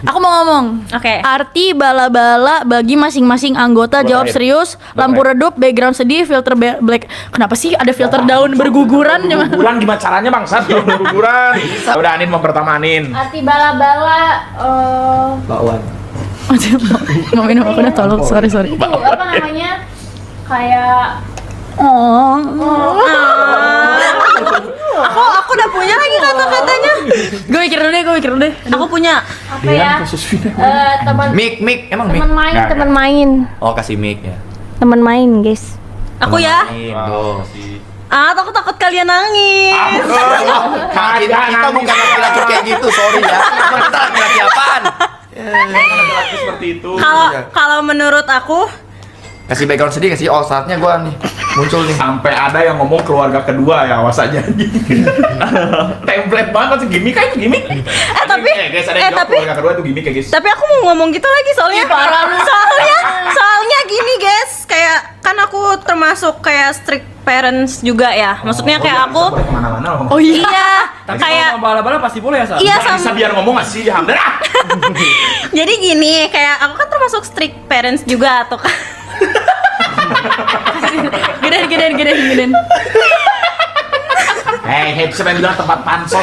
Aku mau ngomong. Oke. Arti bala-bala bagi masing-masing anggota. Jawab serius. Lampu redup, background sedih, filter black. Kenapa sih ada filter daun berguguran? Berguguran gimana caranya bangsat? Berguguran. Udah Anin mau pertama Anin. Arti bala-bala Bakwan. Mau minum aku udah tolong. Sorry. itu apa namanya? Kayak Aku udah punya lagi kata-katanya. Gue mikir dulu deh. Aku punya. apa ya? Teman Mik, emang mik. teman main, Nggak. teman main. Oh, kasih mik ya. Teman main, guys. Aku ya. Tuh. Aku takut kalian nangis. Kita bukan laki-laki kayak gitu, sorry ya. Emang kita laki-laki apaan? Seperti itu. Kalau menurut aku, Kasih background sedih, kasih saatnya gua nih muncul nih. Sampai ada yang ngomong keluarga kedua ya, awas aja. Template banget sih gimmick kan gimmick. tapi guys ada yang jawab tapi keluarga kedua itu gimmick ya guys. tapi aku mau ngomong gitu lagi soalnya. Soalnya gini guys, kayak kan aku termasuk kayak strict parents juga ya. Maksudnya kayak aku. Kemana-mana loh. Oh iya. Iya, Tapi kayak kalau bala-bala pasti boleh ya, Sa? iya Bisa sama. biar ngomong nggak sih Hamdan ah. Jadi gini, kayak aku kan termasuk strict parents juga tuh kan. Gedein. Hei, siapa yang bilang tempat pansos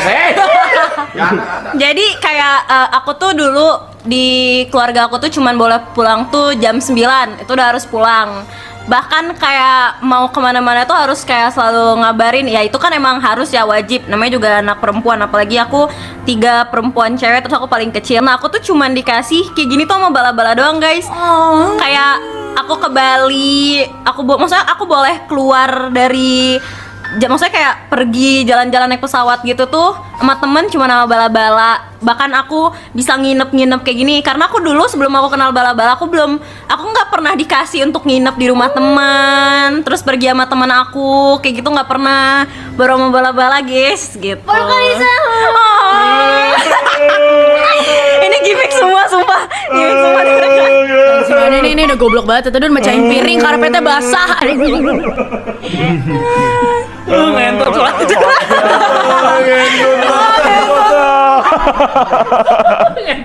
Ya, Jadi kayak aku tuh dulu di keluarga aku tuh cuman boleh pulang tuh jam 9. Itu udah harus pulang. Bahkan kayak mau kemana-mana tuh harus kayak selalu ngabarin. Ya itu kan emang harus ya, wajib. Namanya juga anak perempuan. Apalagi aku 3 perempuan cewek, terus aku paling kecil. Nah aku tuh cuman dikasih kayak gini tuh sama bala-bala doang guys. Kayak aku ke Bali, maksudnya aku boleh keluar dari maksudnya kayak pergi jalan-jalan naik pesawat gitu tuh sama temen cuma nama bala-bala. Bahkan aku bisa nginep-nginep kayak gini karena aku dulu sebelum aku kenal bala-bala aku nggak pernah dikasih untuk nginep di rumah teman, terus pergi sama teman aku kayak gitu nggak pernah, baru sama bala-bala guys gitu. Baru kali Ini gimmick semua sumpah, gimmick semua direkam. Si Bani ini udah goblok banget. Tadi udah mecahin piring, karpetnya basah. Ngentot surat.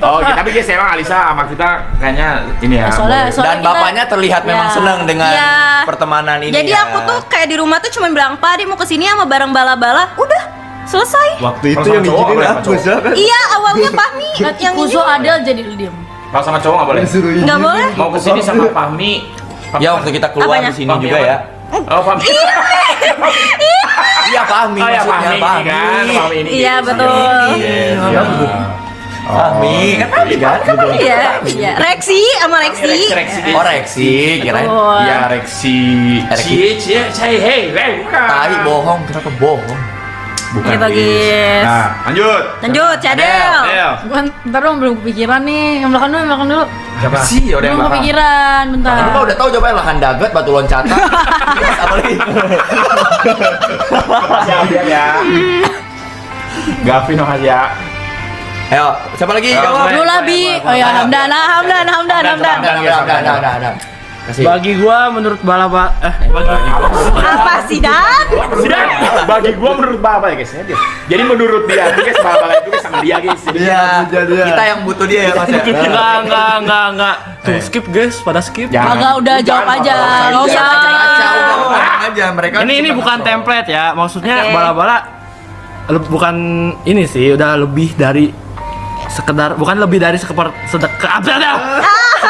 Oh, tapi guys emang Alisa sama kita kayaknya ini ya. Soalnya Dan kita- bapaknya terlihat memang Ya. senang dengan Iya. pertemanan ini. Jadi ya. aku tuh kayak di rumah tuh cuma bilang, "Pak, dia mau kesini sama bareng bala-bala." Udah, selesai. Waktu itu Kalau yang sama cowok izinin apa ya, aku cowok? kan? Iya, awalnya Fahmi yang ini. Kuso Adel jadi lu diem. Kalau sama cowok nggak boleh. Disuruh Nggak izinin. boleh. Mau kesini sama Fahmi. Ya waktu kita keluar Apanya? di sini Fahmi juga apa? ya. Oh Fahmi. Iya Fahmi Oh ya maksudnya Fahmi ini kan. Fahmi ini. Iya, guys. betul. Iya. Fahmi kan Fahmi kan? Iya, iya. Reksi sama Reksi. Reksi. Oh Reksi kirain. Iya Reksi. Cie, hei, bukan. Tai bohong, kenapa bohong? Bukan. Gitu, guys. guys. Nah, lanjut. Lanjut, Cadel. Del. Bukan, ntar dong belum kepikiran nih. Yang belakang dulu. Siapa sih? Udah yang Belum belakang. kepikiran, bentar. Lu mah udah tahu jawabannya lahan dagat, batu loncatan. Apa lagi? Siap ya. Gavin makasih ya. Ayo, siapa lagi jawab? Lu lah Bi. Oh ya, Hamdan. Hamdan. Kasih. Bagi gua menurut bala-bala Apa sih, Dan? Sudah. Bagi gua menurut Baba ya guys. Jadi menurut dia, guys Baba itu guys sama dia guys. Jadi Iya, Jadi, kita yang butuh dia ya Mas ya. enggak. Tuh skip guys, pada skip. jangan- Agak udah jawab jangan aja. ngomong Nggak usah. Ngomong aja mereka. Ini bukan template ya. Maksudnya Oke. bala-bala bukan ini sih, udah lebih dari sekedar sedekah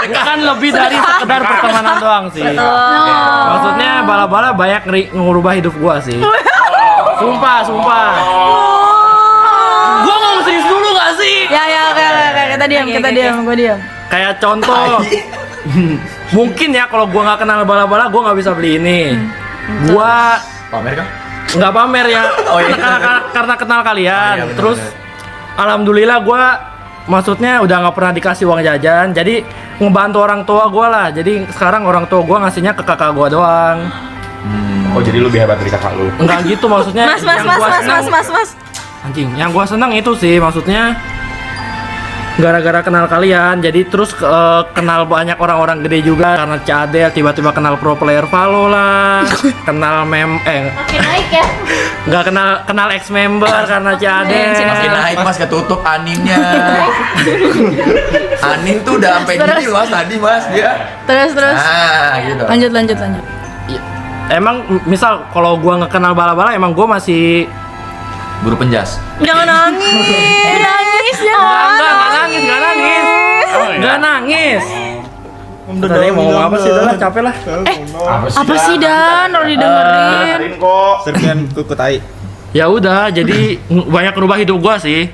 kan lebih dari sekedar pertemanan doang sih. Maksudnya bala-bala banyak ngubah hidup gua sih. Sumpah. Gua ngomong serius dulu gak sih? Ya, kita diam, gue diam. Kayak contoh, mungkin ya kalau gua nggak kenal bala-bala, gua nggak bisa beli ini. Gua pamer kan? nggak pamer ya, Oh, iya. karena kenal kalian. Oh, iya, bener, Terus, alhamdulillah gua maksudnya udah nggak pernah dikasih uang jajan, jadi ngebantu orang tua gua lah. Jadi sekarang orang tua gua ngasihnya ke kakak gua doang. Oh jadi lu lebih hebat dari kakak lu. Enggak gitu maksudnya. Mas. Anjing, yang gua seneng itu sih maksudnya gara-gara kenal kalian, jadi terus kenal banyak orang-orang gede juga karena Cadel, tiba-tiba kenal pro player Valo lah, kenal Makin naik ya. nggak kenal ex member karena Cadel. Makin naik mas, ketutup aninnya. Anin tuh udah sampai gini mas tadi mas dia. Terus. Nah gitu. Lanjut. Emang misal kalau gua nggak kenal bala-bala, emang gua masih Guru penjas. Jangan nangis. Nangis ya. nggak nangis. Tadi mau ngomong apa sih? Udah lah, capek lah. Apa sih Dan? Udah didengerin. Dengerin kok. Serpian kuku tai. Ya udah, jadi banyak rubah hidup gua sih.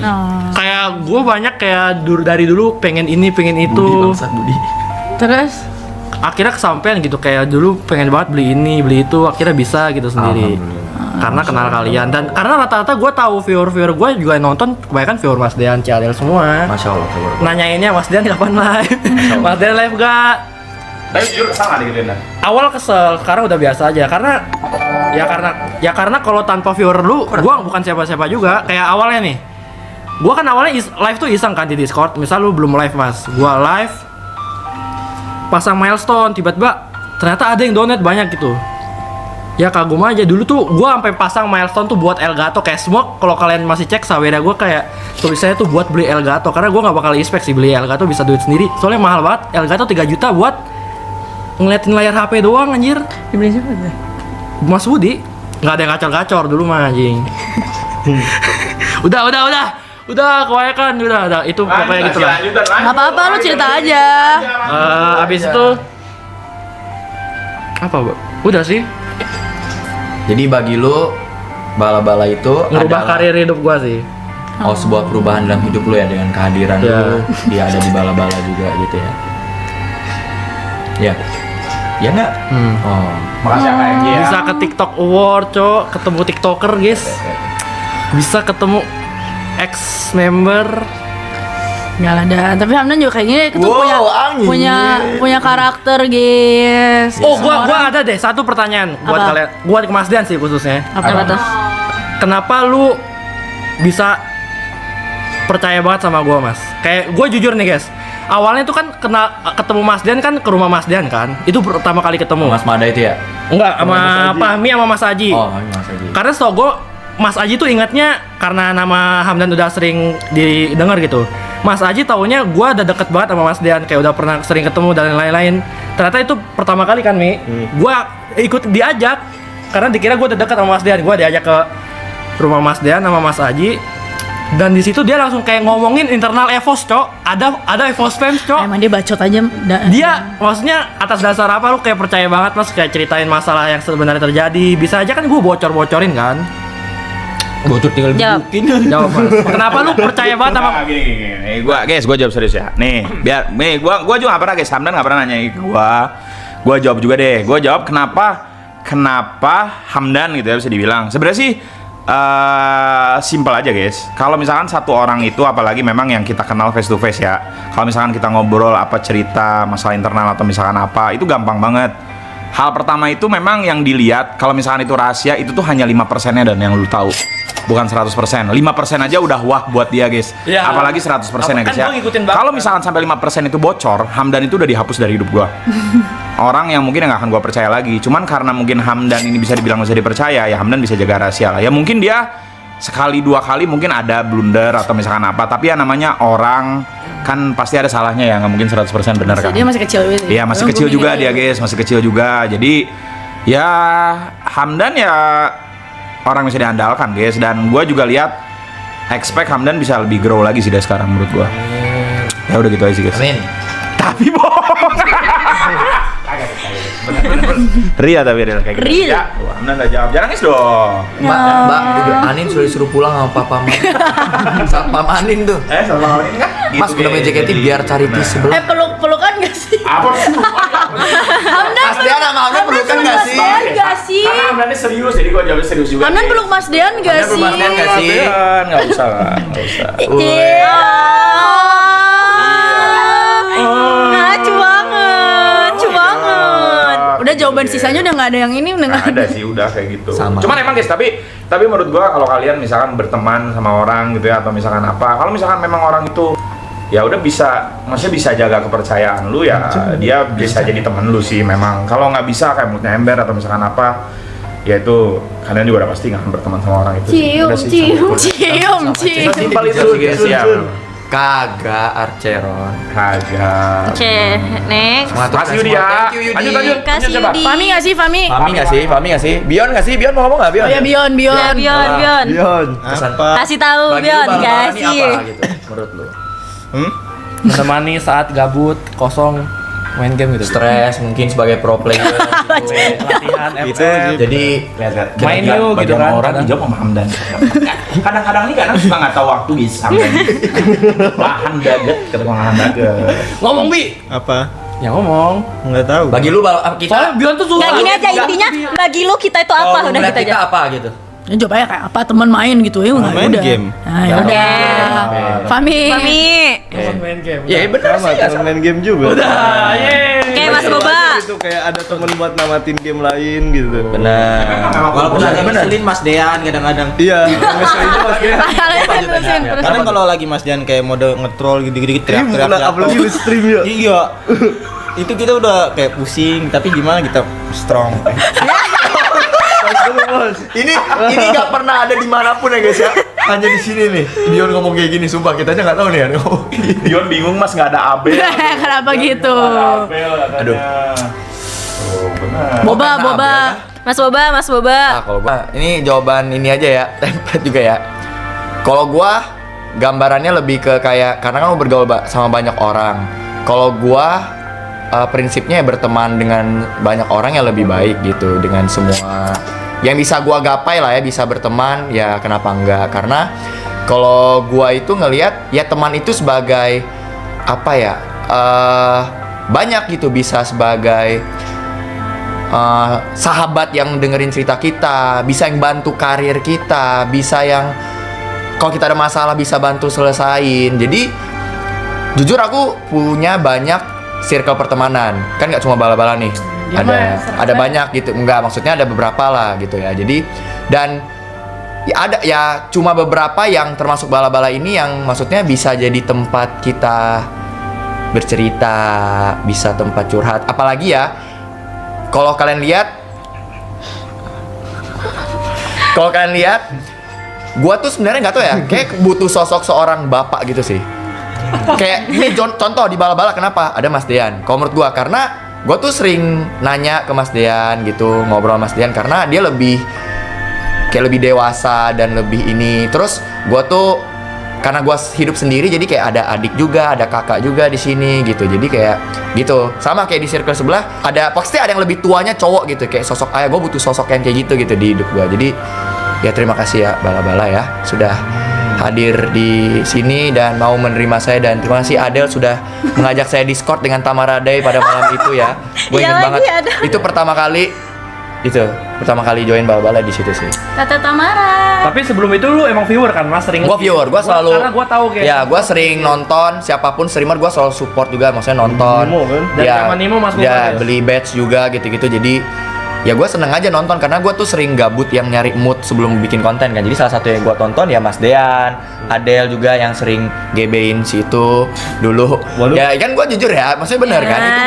Oh. Kayak gua banyak kayak dari dulu pengen ini, pengen Budi itu. bangsat Budi. Terus Akhirnya kesampean gitu, kayak dulu pengen banget beli ini, beli itu, akhirnya bisa gitu sendiri. Karena kenal kalian dan karena rata-rata gue tahu viewer gue juga nonton kebanyakan viewer Mas Dean, Cadel semua. Masya Allah. Nanyainnya Mas Dean kapan live? Mas Dean live gak? Tapi jujur kesal nggak digituin Dan? Awal kesel, sekarang udah biasa aja karena karena kalau tanpa viewer lu, gue bukan siapa-siapa juga. Kayak awalnya nih, gue kan awalnya live tuh iseng kan di Discord. Misal lu belum live Mas, gue live pasang milestone, tiba-tiba ternyata ada yang donate banyak gitu. Ya kagum aja, dulu tuh gue sampai pasang milestone tuh buat Elgato. Kayak semua kalau kalian masih cek Sawera gue kayak tulisannya tuh buat beli Elgato, karena gue nggak bakal expect sih beli Elgato bisa duit sendiri, soalnya mahal banget. Elgato 3 juta buat ngeliatin layar HP doang anjir. dibeli siapa tuh? Mas Budi nggak ada yang gacor-gacor dulu mah anjing. udah kebanyakan udah itu pokoknya gitu lah. Nggak apa-apa, lu cerita aja. Abis itu apa Bu? Udah sih Jadi bagi lu bala-bala itu ngerubah adalah karir hidup gua sih. sebuah perubahan dalam hidup lu ya, dengan kehadiran Ya. lu dia ada di bala-bala juga gitu ya. Ya nggak? Oh, Makasih ya KMJ ya. Bisa ke TikTok Award, Cok, ketemu TikToker, guys. Bisa ketemu ex member. Nggak ada, tapi Hamdan juga kayak gini itu Wow, angin. punya karakter, guys. Oh, gua ada deh satu pertanyaan buat Apa? kalian, buat ke Mas Dian sih khususnya. Apa tuh? Kenapa lu bisa percaya banget sama gua, Mas? Kayak gua jujur nih, guys. Awalnya tuh kan ketemu Mas Dian kan ke rumah Mas Dian kan. Itu pertama kali ketemu. Mas Mada itu ya? Enggak, sama Fahmi sama Mas Aji. Oh, Mas Aji. Karena setahu gue Mas Aji tuh ingatnya karena nama Hamdan udah sering didengar gitu. Mas Aji taunya gue udah deket banget sama Mas Dian, kayak udah pernah sering ketemu dan lain-lain. Ternyata itu pertama kali kan Mi, gue ikut diajak karena dikira gue udah deket sama Mas Dian. Gue diajak ke rumah Mas Dian sama Mas Aji. Dan di situ dia langsung kayak ngomongin internal EVOS, Cok. Ada EVOS fans, Cok. Emang dia bacot aja. Dia maksudnya atas dasar apa lu kayak percaya banget Mas, kayak ceritain masalah yang sebenarnya terjadi. Bisa aja kan gue bocor-bocorin kan. Bocor tinggal Jawab. bikin. Jawab Mas. Kenapa lu percaya banget sama Gini. Gua jawab serius ya. Nih, gua juga nggak pernah guys. Hamdan nggak pernah nanya gua jawab juga deh. Gua jawab kenapa Hamdan gitu ya bisa dibilang. Sebenarnya sih simple aja guys. Kalau misalkan satu orang itu, apalagi memang yang kita kenal face to face ya. Kalau misalkan kita ngobrol apa cerita masalah internal atau misalkan apa, itu gampang banget. Hal pertama itu memang yang dilihat, kalau misalkan itu rahasia, itu tuh hanya 5%-nya dan yang lu tahu. Bukan 100%. 5% aja udah wah buat dia, guys. Ya. Apalagi 100% ya, guys Kan ya. gua ngikutin banget. Kalau misalkan sampai 5% itu bocor, Hamdan itu udah dihapus dari hidup gua. Orang yang mungkin nggak akan gua percaya lagi. Cuman karena mungkin Hamdan ini bisa dibilang bisa dipercaya, ya Hamdan bisa jaga rahasia lah. Ya mungkin dia sekali dua kali mungkin ada blunder atau misalkan apa, tapi ya namanya orang kan pasti ada salahnya ya, nggak mungkin 100% benar kan. Dia masih kecil gitu. Iya, masih kecil juga dia, guys, masih kecil juga. Jadi ya Hamdan ya orang bisa diandalkan, guys, dan gue juga lihat expect Hamdan bisa lebih grow lagi sih dari sekarang menurut gue. Ya udah gitu aja sih, guys. Amin. Tapi bohong. Ria tapi Ria kayak gitu. Real. Ya, Hamdan udah jawab. Jangan nangis dong. Mbak, udah Anin sudah disuruh pulang sama Papa Satpam Anin tuh. Sama ini kan? Mas udah main JKT biar cari tis sebelah. Pelukan gak sih? Apa sih? Mas Dian sama Hamdan pelukan nggak sih? Mas Dean gak sih? Karena Hamdannya serius, jadi gue jawabnya serius juga. Hamdan peluk Mas Dean gak Hamdan peluk sih? Mas Dean nggak sih? Nggak usah lah, nggak usah. Iya. Nah, cu banget. Udah jawaban sisanya udah nggak ada yang ini, udah nggak Nggak ada sih, udah kayak gitu. Sama. Cuman emang guys, tapi menurut gua kalau kalian misalkan berteman sama orang gitu ya, atau misalkan apa, kalau misalkan memang orang itu ya udah bisa, maksudnya bisa jaga kepercayaan lu ya, dia bisa jadi temen lu sih memang. Kalau nggak bisa kayak mulutnya ember atau misalkan apa, ya itu kalian juga udah pasti nggak akan berteman sama orang itu. Cium, Udah sih, cium, cium. Simpel itu guys ya. Kagak Archeron. Kagak. Oke, next. Makasih Yudi ya. Thank you, Yudi. Lanjut. Kasih siapa? Yudi. Fami nggak sih, Fami? Fami nggak sih? Bion nggak sih? Bion mau ngomong nggak Bion? Oh ya, Bion. Ya, Bion. Bion. Kesan Kasih tahu bagi lu Bion, bala-bala ini kasih. apa gitu menurut lu? Menemani saat gabut, kosong, main game gitu. Stres mungkin sebagai pro player gitu. Latihan Itu FF. Jadi Main yuk gitu Bagian kan. orang dijawab sama Hamdan. Kadang-kadang nih kadang suka nggak tahu waktu guys Hamdan. Lahan daget kata lahan daget. Ngomong Bi. apa? Ya ngomong. Nggak tahu. bagi lu kita Soalnya Bion tuh susah. Nggak gini aja intinya bagi lu kita itu apa kalau udah ngeliat gitu kita aja. apa gitu. Ya coba ya kayak apa teman main gitu ya udah. Main game. Nah, ya udah. Fami. Mami. Temen main game. Iya bener Sama sih. temen main game juga. Udah, yeay. Oke, Mas Boba. Itu kayak ada temen buat namatin game lain gitu. Benar. Walaupun Benar, agak benar. ngeselin Mas Dean kadang-kadang. Iya, ngeselin itu Mas Dean. Terusin. Kadang kalau lagi Mas Dean kayak mode nge-troll gitu-gitu teriak-teriak. Apalagi di stream ya. Iya. Itu kita udah kayak pusing, tapi gimana kita strong. Ini nggak pernah ada dimanapun ya guys ya. Hanya di sini nih. Bion ngomong kayak gini, sumpah kita aja nggak tahu nih ya. Dion bingung mas nggak ada Abel. Kenapa gitu? Aduh. Oh, benar. Boba. Mas Boba, Mas Boba. Kalau gua ini jawaban ini aja ya, template juga ya. Kalau gua gambarannya lebih ke kayak karena kan lu bergaul sama banyak orang. Kalau gua prinsipnya ya berteman dengan banyak orang yang lebih baik gitu, dengan semua yang bisa gua gapai lah ya, bisa berteman ya kenapa enggak, karena kalau gua itu ngelihat ya teman itu sebagai apa ya, banyak gitu, bisa sebagai sahabat yang dengerin cerita kita, bisa yang bantu karir kita, bisa yang kalau kita ada masalah bisa bantu selesain. Jadi jujur aku punya banyak circle pertemanan, kan nggak cuma bala-bala nih, ada banyak gitu, enggak maksudnya ada beberapa lah gitu ya. Jadi dan ya ada ya cuma beberapa yang termasuk bala-bala ini yang maksudnya bisa jadi tempat kita bercerita, bisa tempat curhat, apalagi ya kalau kalian lihat gua tuh sebenarnya nggak tahu ya, kayak butuh sosok seorang bapak gitu sih. Kayak ini contoh di bala-bala kenapa ada Mas Dean. Kalau menurut gua karena gua tuh sering nanya ke Mas Dean gitu, ngobrol sama Mas Dean karena dia lebih kayak lebih dewasa dan lebih ini. Terus gua tuh karena gua hidup sendiri jadi kayak ada adik juga, ada kakak juga di sini gitu. Jadi kayak gitu. Sama kayak di circle sebelah ada pasti ada yang lebih tuanya cowok gitu, kayak sosok ayah. Gua butuh sosok yang kayak gitu di hidup gua. Jadi ya terima kasih ya bala-bala ya sudah hadir di sini dan mau menerima saya, dan terima kasih Adel sudah mengajak saya Discord dengan Tamara Day pada malam itu ya. Gue Iya inget lagi, banget Adel. itu pertama kali join bala-bala di situ sih. Tata Tamara. Tapi sebelum itu lu emang viewer kan, Mas, sering Gue viewer, gue selalu karena gue tahu kayak ya gue sering nonton siapapun streamer, gue selalu support juga, maksudnya nonton. Nemo kan? Dari zaman Nemo, Mas Boba, ya ya? beli badge juga gitu-gitu. Jadi ya gue seneng aja nonton karena gue tuh sering gabut yang nyari mood sebelum bikin konten kan. Jadi salah satu yang gue tonton ya Mas Dean, Adel juga yang sering gebein situ dulu. Waduh. Ya kan gue jujur ya, maksudnya bener kan, itu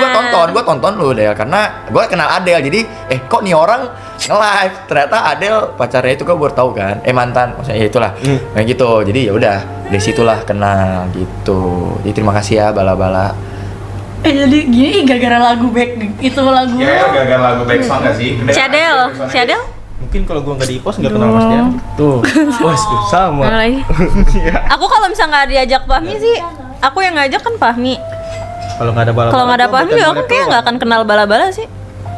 gue tonton lu Del karena gue kenal Adel. Jadi kok nih orang nge-live, ternyata Adel pacarnya itu gue baru tahu kan, mantan, maksudnya ya itulah kayak gitu. Jadi ya udah dari situlah kenal gitu. Jadi terima kasih ya bala-bala. Jadi gini gara-gara lagu back itu lagu. Ya gagal lagu back song gak sih? Cadel. Mungkin kalau gua nggak di post nggak kenal Mas Dean. tuh. Sama. Mana lagi? Aku kalau misalnya nggak diajak Fahmi sih, aku yang ngajak kan Fahmi. Kalau nggak ada bala-bala. Kalau nggak ada gua Fahmi, bukan aku boleh kayak keluar. nggak akan kenal bala-bala sih.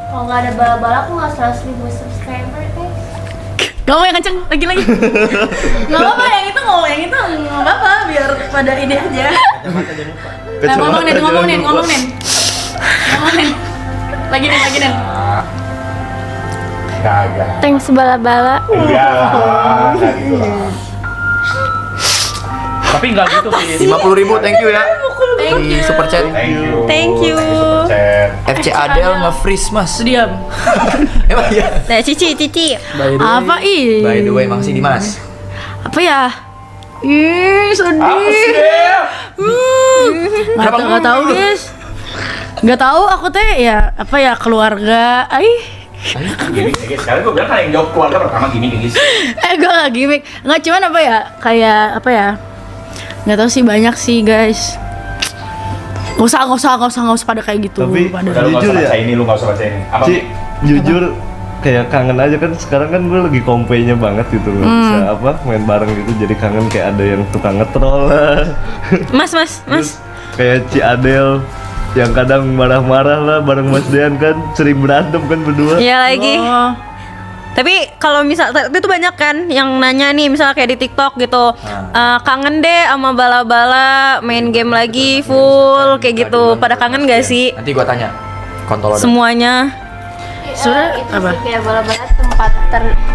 Kalau nggak ada bala-bala aku nggak 100.000 subscriber deh. Ngomong yang kenceng lagi. Nggak apa-apa yang itu nggak apa-apa biar pada ide aja. Nah, ngomong nih. Lagi nih. Kagak. Thanks bala-bala. Enggak lah, nggak gitu lah. Tapi enggak gitu sih. 50.000 thank you ya. Di super chat. Thank you. FC Adel nge-freeze mas. Diam. Emang iya. Nah, Cici. Apa ih? By the way, makasih Dimas. Apa ya? Ih, sedih. Nggak tahu guys. Nggak tahu aku teh ya apa ya keluarga. Gini, guys. Sekarang gue bilang kan yang jawab keluarga pertama gini, guys. Gue nggak gimmick. Nggak cuman apa ya kayak apa ya? Nggak tahu sih banyak sih guys. Nggak usah pada kayak gitu. Tapi pada. Udah, lu nggak Jujur usah ya? baca ini, lu nggak usah baca ini. Apa? Ci, jujur kayak kangen aja kan sekarang kan gue lagi kompenya banget gitu nggak bisa apa main bareng gitu jadi kangen kayak ada yang tukang ngetrol lah. Mas. Kayak Ci Adel yang kadang marah-marah lah bareng Mas Dean kan sering berantem kan berdua. Iya lagi. Oh. Tapi kalau misal itu banyak kan yang nanya nih misalnya kayak di TikTok gitu. Kangen deh sama bala-bala main game lagi full kayak gitu. Pada kangen gak sih Nanti gua tanya. Kontol ada. semuanya? Sudah itu apa? sih kayak bala-bala tempat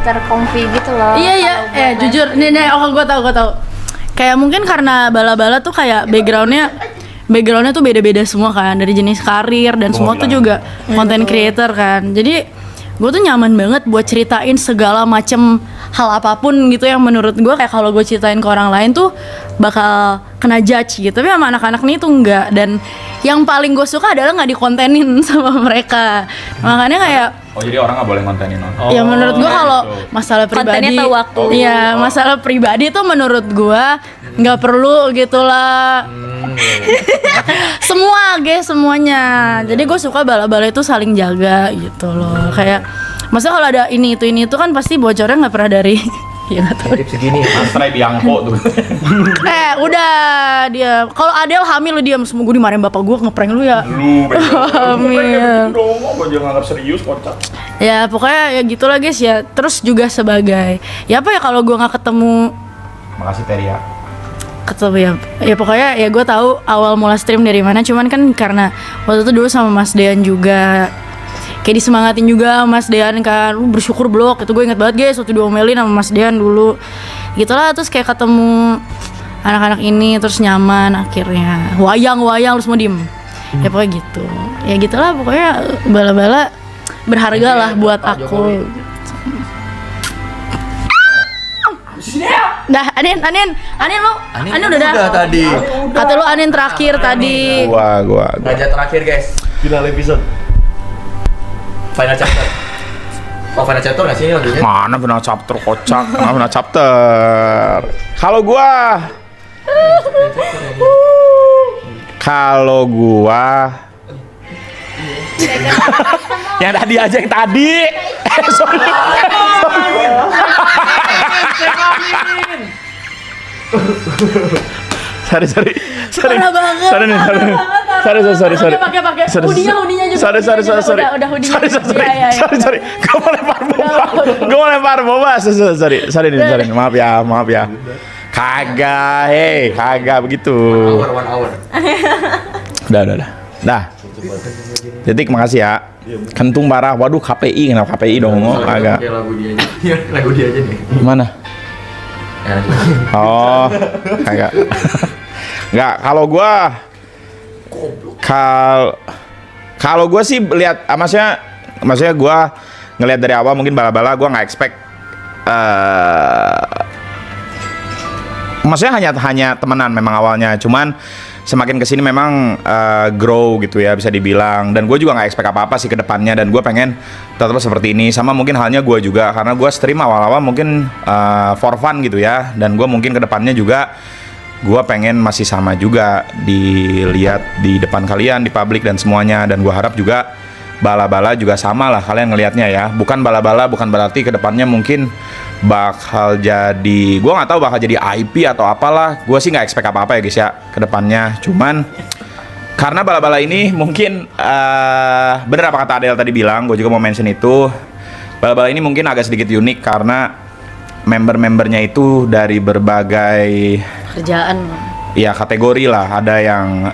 terkompi gitu loh. Iya jujur nih gue tahu kayak mungkin karena bala-bala tuh kayak backgroundnya tuh beda-beda semua kan dari jenis karir dan semua tuh juga content creator kan jadi gue tuh nyaman banget buat ceritain segala macem hal apapun gitu yang menurut gue kayak kalau gue ceritain ke orang lain tuh bakal kena judge gitu tapi sama anak-anak nih tuh enggak dan yang paling gue suka adalah nggak dikontenin sama mereka makanya kayak Oh, jadi orang nggak boleh kontenin orang. ya menurut gua kalau gitu. masalah Kontennya pribadi tahu waktu. iya masalah pribadi tuh menurut gua nggak perlu gitulah semua guys semuanya jadi gue suka bala-bala itu saling jaga gitu loh kayak masa kalau ada ini itu kan pasti bocornya nggak pernah dari ya nggak tahu Tip segini. Astray Biangko tuh. udah dia kalau Adel hamil lu diam semua gue dimarahin bapak gue ngeprank lu ya Lu hamil dong, gue jangan nganggap serius kocak. ya pokoknya ya gitulah guys ya terus juga sebagai ya apa ya kalau gue nggak ketemu Makasih Teria. ya pokoknya ya gue tahu awal mula stream dari mana cuman kan karena waktu itu dulu sama Mas Dean juga kayak disemangatin juga Mas Dean kan lu bersyukur blok itu gue inget banget guys waktu diomelin sama Mas Dean dulu gitulah terus kayak ketemu anak-anak ini terus nyaman akhirnya wayang lu semua diem ya pokoknya gitu ya gitulah pokoknya bala-bala berharga lah buat aku dah Anin lu Anin udah dah tadi. kata lu Anin terakhir tadi Gua. Raja terakhir guys. Final episode. Final chapter. Oh final chapter nggak sih ini lagunya? Mana final chapter kocak? Mana final chapter? Kalau gua yang tadi aja yang tadi. Sorry. Sorry. Parah banget. Sorry. Pakai hoodie-nya juga. Sorry. Udah hoodie-nya. Iya. Sorry. Gue mau lempar boba. Sorry. Maaf ya. Kagak begitu. 1 hour. Udah. Titik makasih ya. Kentung parah. Waduh KPI kenapa KPI dong? Agak. Oke, lagu dia aja. Lagu dia aja nih. Gimana? Ya, Oh, kagak. Enggak, kalau gua sih lihat maksudnya gua ngelihat dari awal mungkin bala-bala gua nggak expect maksudnya hanya temenan memang awalnya cuman semakin kesini memang grow gitu ya bisa dibilang dan gue juga nggak expect apa-apa sih ke depannya dan gue pengen tetap seperti ini sama mungkin halnya gue juga karena gue stream awal-awal mungkin for fun gitu ya dan gue mungkin ke depannya juga gue pengen masih sama juga dilihat di depan kalian di publik dan semuanya dan gue harap juga bala-bala juga sama lah kalian ngelihatnya ya bukan bala-bala bukan berarti ke depannya mungkin bakal jadi gue nggak tahu bakal jadi IP atau apalah gue sih nggak expect apa-apa ya guys ya ke depannya cuman karena bala-bala ini mungkin bener apa kata Adel tadi bilang gue juga mau mention itu bala-bala ini mungkin agak sedikit unik karena member-membernya itu dari berbagai Kerjaan. ya kategori lah ada yang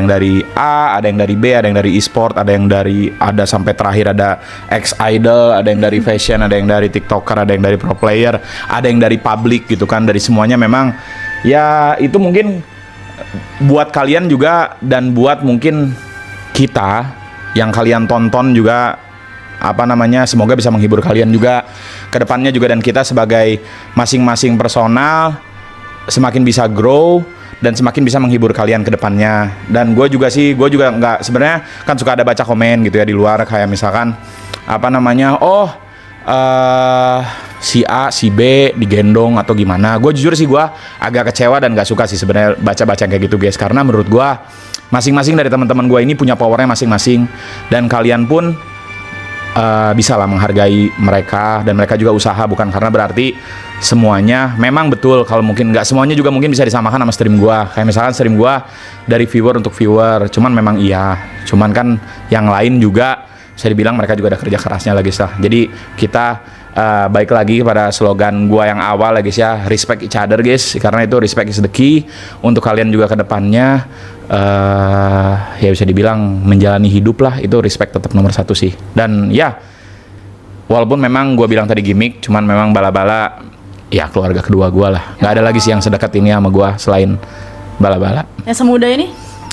dari A ada yang dari B ada yang dari e-sport ada sampai terakhir ada ex-idol ada yang dari fashion ada yang dari tiktoker ada yang dari pro player ada yang dari public gitu kan dari semuanya memang ya itu mungkin buat kalian juga dan buat mungkin kita yang kalian tonton juga, apa namanya, semoga bisa menghibur kalian juga ke depannya juga, dan kita sebagai masing-masing personal semakin bisa grow dan semakin bisa menghibur kalian ke depannya. Dan gue juga nggak, sebenarnya kan suka ada baca komen gitu ya di luar, kayak misalkan apa namanya, si A, si B digendong atau gimana. Gue jujur sih gue agak kecewa dan gak suka sih sebenarnya baca-baca kayak gitu guys, karena menurut gue masing-masing dari teman-teman gue ini punya powernya masing-masing, dan kalian pun bisa lah menghargai mereka, dan mereka juga usaha, bukan karena berarti semuanya memang betul. Kalau mungkin nggak semuanya juga mungkin bisa disamakan sama stream gue, kayak misalkan stream gue dari viewer untuk viewer, cuman memang cuman kan yang lain juga bisa dibilang mereka juga ada kerja kerasnya lagi guys lah. Jadi kita baik lagi pada slogan gua yang awal lagi ya, respect each other guys, karena itu respect is the key untuk kalian juga ke depannya. Ya bisa dibilang menjalani hidup lah, itu respect tetap nomor satu sih. Dan ya walaupun memang gua bilang tadi gimmick, cuman memang bala-bala ya keluarga kedua gua lah, nggak ada lagi sih yang sedekat ini sama gua selain bala-bala. Yang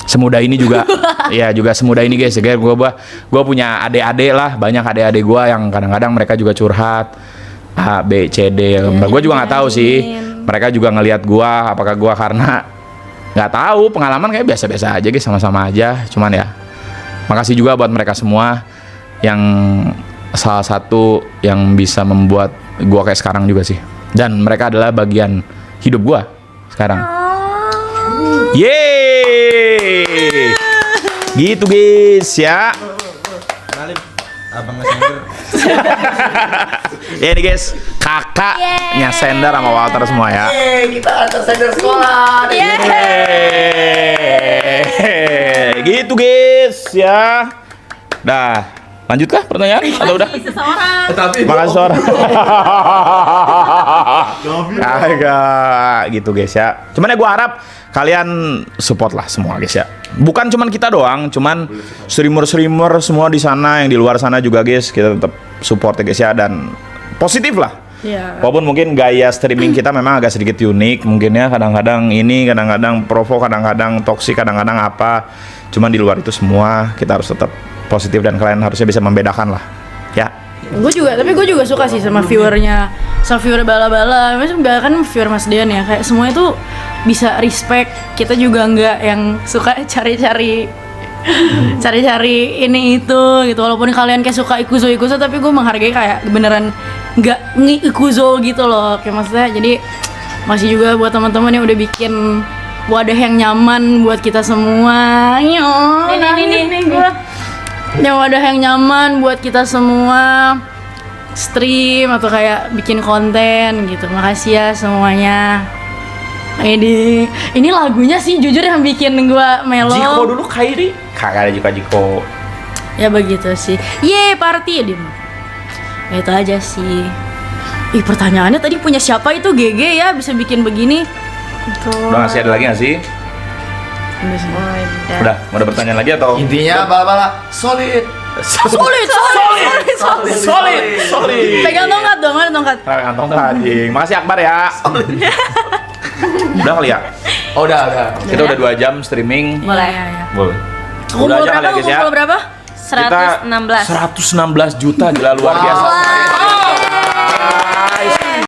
semuda ini juga. Ya juga semudah ini guys. Gue punya adik-adik lah, banyak adik-adik gue yang kadang-kadang mereka juga curhat A, B, C, D. Gue juga nggak tahu sih. Mereka juga ngelihat gue, apakah gue karena nggak tahu, pengalaman kayak biasa-biasa aja guys, sama-sama aja. Cuman ya makasih juga buat mereka semua yang salah satu yang bisa membuat gue kayak sekarang juga sih. Dan mereka adalah bagian hidup gue sekarang. Yeay, gitu guys ya. Kenalin abang Sender. Ya ini guys, kakaknya Sender sama Walter semua ya. Kita antar Sender sekolah. Yeay, gitu guys ya. Dah, lanjut kah pertanyaan atau udah? Tapi Makasih seorang. Agak gitu guys ya. Cuman ya gue harap kalian support lah semua guys ya. Bukan cuman kita doang, cuman streamer-streamer semua di sana, yang di luar sana juga guys. Kita tetap support ya guys ya, dan positif lah. Iya. Walaupun mungkin gaya streaming kita memang agak sedikit unik mungkin ya, kadang-kadang ini, kadang-kadang provo, kadang-kadang toksik, kadang-kadang apa. Cuman di luar itu semua kita harus tetap positif, dan kalian harusnya bisa membedakan lah ya. Tapi gue juga suka sih sama viewer bala-bala. Maksudnya kan viewer Mas Dean ya, kayak semuanya tuh bisa respect. Kita juga nggak yang suka cari-cari ini itu gitu. Walaupun kalian kayak suka ikuzo, tapi gue menghargai kayak beneran nggak ikuzo gitu loh. Kayak maksudnya, jadi masih juga buat teman-teman yang udah bikin wadah yang nyaman buat kita semua. Ini gue. Yang wadah yang nyaman buat kita semua stream atau kayak bikin konten gitu. Makasih ya semuanya. Ini lagunya sih jujur yang bikin gua melo. Jiko dulu Kairi. Kakak ada Jiko. Ya begitu sih. Party dia. Ya itu aja sih. Pertanyaannya tadi punya siapa itu GG ya bisa bikin begini. Gitu. Udah ngasih, ada lagi nggak sih? Udah, mau ada pertanyaan lagi atau? intinya bala-bala solid. Solid. Pegang tongkat dong, mana tongkat? Kantong anjing. Makasih Akbar ya. Udah kali ya? Oh, udah. Kita udah 2 jam streaming. Boleh. Boleh. Kumpul Udah aja kali ya guys ya. berapa? 116. 116 juta, gila luar biasa.